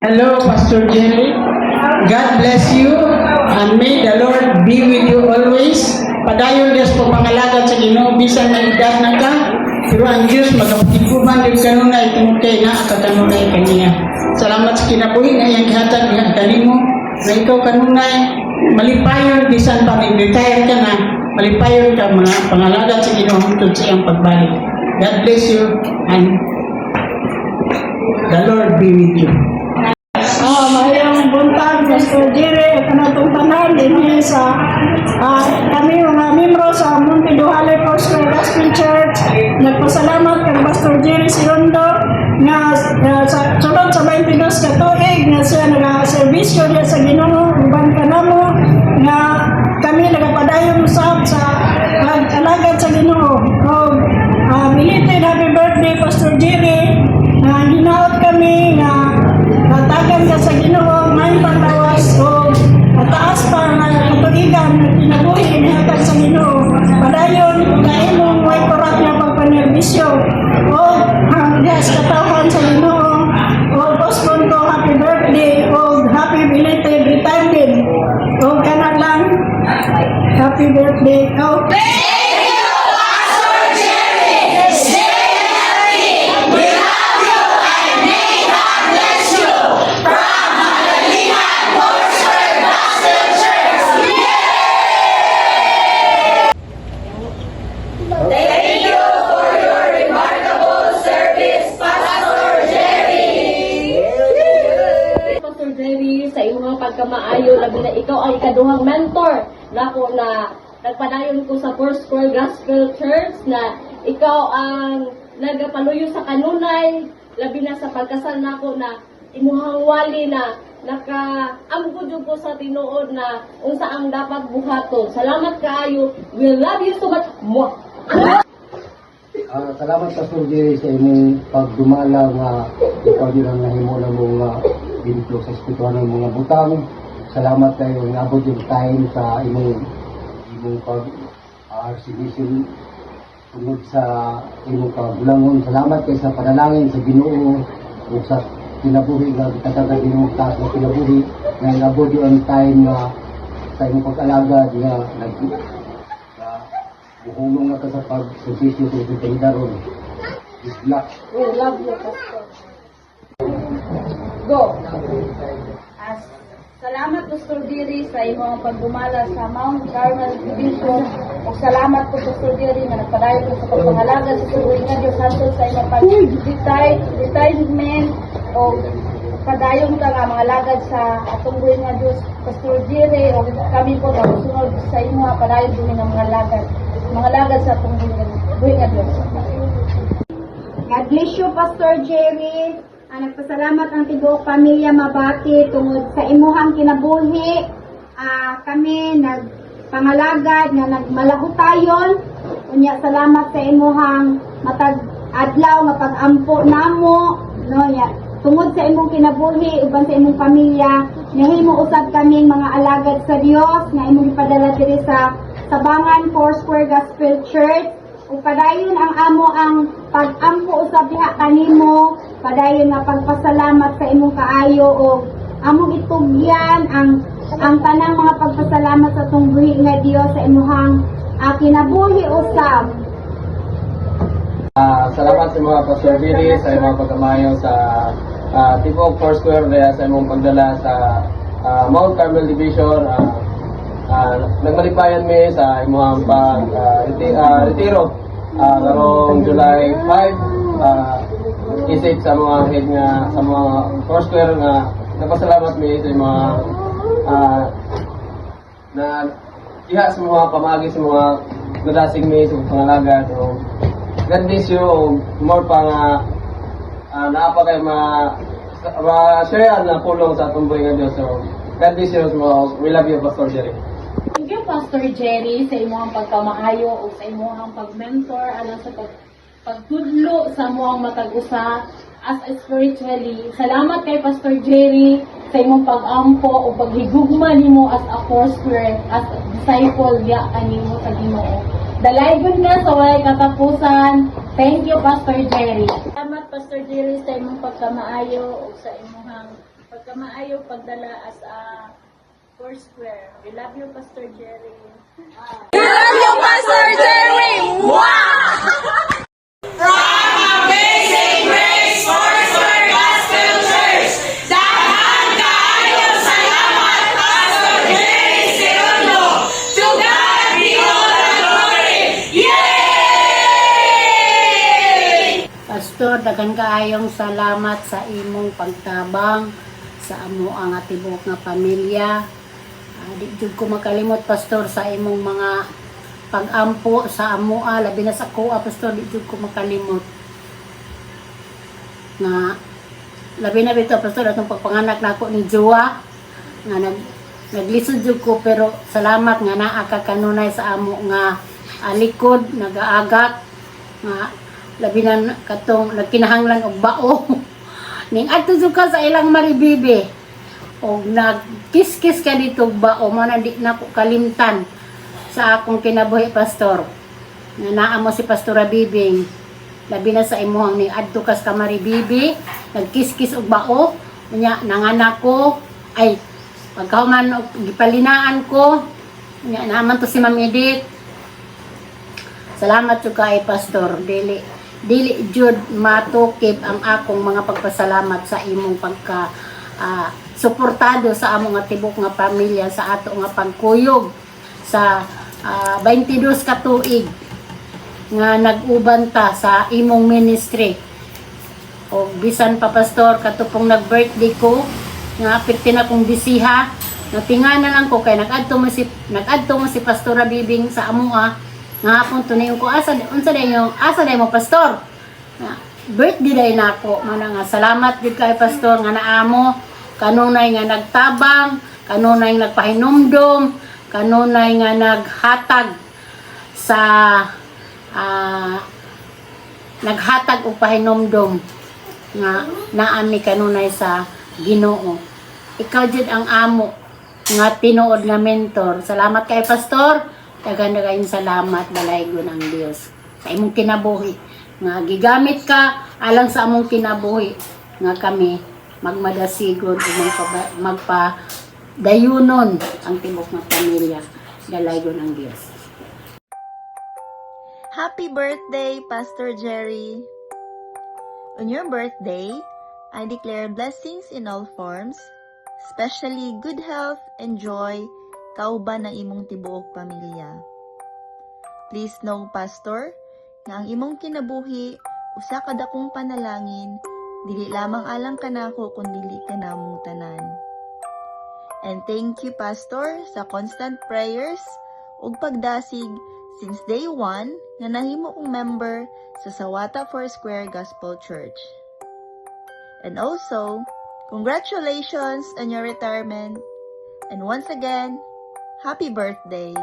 Hello, Pastor Jerry. God bless you and may the Lord be with you always. Padayon Diyos po pangalagad sa Ginoo bisan na edad na ka. Pero ang Diyos magapatikuman din kanunay tungkol kay na katanunay kaniya. Salamat sa kinabuhi na iyang gihatag niya kanimo na ikaw kanunay malipayon bisan pa retire ka na malipayon ka mga pangalagad sa Ginoo hangtod sa iyang pagbalik. God bless you and the Lord be with you. Mayang buntag, Pastor Jerry, at kanatong tanan din sa kami mga membro sa Monte Duhale Foursquare Gospel Church. Nagpasalamat kay Pastor Jerry Sirondo nga sa sulod sa 22 ka tuig nga siya nag-servisyo niya sa Ginoo uban kanamo nga kami nagapadayon usab sa alagad sa Ginoo. Belated happy birthday Pastor Jerry. Hinaot kami nga tagan ka sa Ginoo, may patawas o mataas pa nga katuigan na kinabuhi nihatag sa Ginoo. Padayon na imong way korat nga pagpanerbisyo o hanggas katawan sa Ginoo o pospon ko happy birthday o happy belated retirement o kanan lang happy birthday o sa iyong pagkamaayo, labi na ikaw ang ikaduhang mentor nako na nagpadayon ko sa Foursquare Gospel Church na ikaw ang nagapaluyo sa kanunay, labi na sa pagkasal nako na imuhang wali na nakaamgod ko sa tinuod na unsa ang dapat buhaton. Salamat kaayo. We love you so much. Salamat Pastor Jerry sa imong pagdumala nga ikaw din ang nahimo na mga biniglo sa espiritual ng mga butang. Salamat kayo nga abot yung time sa imong pag-arsibisin tungod sa imong kagulangon. Salamat kayo sa panalangin sa Ginoo o sa kinabuhi nga katagad Ginoo taas na kinabuhi nga abot yung time nga sa imong pag-alaga nga buhulong na ka sa pag-servisyo sa ipinda ron. Is black. We love you, Pastor. Go. Salamat, Pastor Jerry, sa imong pagdumala sa Mount Carmel Division. O salamat po, Pastor Jerry, na nagpadayon ko sa pagpangalaga sa Suruin nga Diyos Santos sa imong pag-retirement o padayon ka nga mga lagad sa atong buhay nga Diyos, Pastor Jerry, o kami po na sunod sa imo padayon din ng mga lagad sa atong buhay nga Diyos. God bless you, Pastor Jerry. Nagpasalamat ang tibuok pamilya Mabati tungod sa imuhang kinabuhi. Kami nagpangalagad nga nagmalahutayon. Unya salamat sa imuhang matag adlaw nga pag-ampo namo, no ya. Tungod sa imong kinabuhi uban sa imong pamilya, nahimo usab kaming mga alagad sa Dios nga imong ipadala diri sa Sabangan Foursquare Gospel Church. Ug padayon ang amo ang pag-ampo usab diha kanimo, padayon nga pagpasalamat sa imong kaayo o among itugyan ang tanang mga pagpasalamat sa atong buhi nga Dios sa imuhang kinabuhi usab. Salamat sa mga Pastor Jerry sa imong pagkamayo sa Tibok Foursquare sa imong pagdala sa Mount Carmel Division. Nagmalipayan mi sa imong retiro karong July 5 isip sa mga head nga sa mga Foursquare nga nagpasalamat mi sa mga na diha sa mga pamagi sa mga nadasig mi sa pangalaga. So God bless you o more pa nga naapa kayo ma-share na pulong sa atong buhay nga Diyos. So God bless you. We love you, Pastor Jerry. Thank you, Pastor Jerry, sa imong pagkamaayo o sa imong pag-mentor alang sa pagtudlo sa imong matag-usa as spiritually. Salamat kay Pastor Jerry sa imong pag-ampo o paghigugma nimo as a Foursquare, as a disciple ya kanimo sa Ginoo. Dalaygon ka sa walay katapusan. Thank you, Pastor Jerry. Salamat, Pastor Jerry, sa imong pagkamaayo o sa imong pagkamaayo pagdala as a Foursquare. We love you, Pastor Jerry. Pastor, daghang kaayong salamat sa imong pagtabang sa amo ang atibok nga pamilya. Di jud ko makalimot, Pastor, sa imong mga pag-ampo sa amo, labi na sa kuha, Pastor, di jud ko makalimot. Na labi na bito, Pastor, atong pagpanganak nako ni Joa nga naglisod jud ko, pero salamat nga naa ka kanunay sa amo nga likod nagaagat nga labi na katong nagkinahanglan og bao ning adto jud ka sa ilang maribibe og nagkiskis ka dito og bao man di na ko kalimtan sa akong kinabuhi, Pastor, nga naa mo si Pastora Bibing. Labi na sa imuhang ning adto ka sa maribibe nagkiskis og bao nya nanganak ko ay pagkahuman og gipalinaan ko nya naman to si Ma'am Edith. Salamat jud kay Pastor, dili jud matukib ang akong mga pagpasalamat sa imong pagka suportado sa among nga tibok nga pamilya sa ato nga pagkuyog sa 22 ka tuig nga nag-uban ta sa imong ministry. O bisan pa, Pastor, katupong nag-birthday ko nga apit na kong bisiha, natinganan lang ko kay nag-adto mo si Pastora Bibing sa amoa nga hapon tunayon ko asa day mo, Pastor, nga birthday day nako man nga salamat gid kay Pastor nga naamo kanunay nga nagtabang, kanunay nagpahinumdom, kanunay nga naghatag sa naghatag og pahinumdom nga naa mi kanunay sa Ginoo. Ikaw jud ang amo nga tinuod nga mentor. Salamat kay Pastor. Daghang salamat, dalaygon ang Dios sa imong kinabuhi nga gigamit ka alang sa among kinabuhi nga kami magmadasigon ug magpadayunon ang tibok nga pamilya. Dalaygon ang Dios. Happy birthday, Pastor Jerry! On your birthday, I declare blessings in all forms, especially good health and joy, kauban ng imong tibuok pamilya. Please know, Pastor, nga ang imong kinabuhi, usa ka dakong panalangin, dili lamang alang kanako kun dili ka namong tanan. And thank you, Pastor, sa constant prayers ug pagdasig since day 1 nga nahimo kong member sa Sawata Foursquare Gospel Church. And also, congratulations on your retirement. And once again, happy birthday!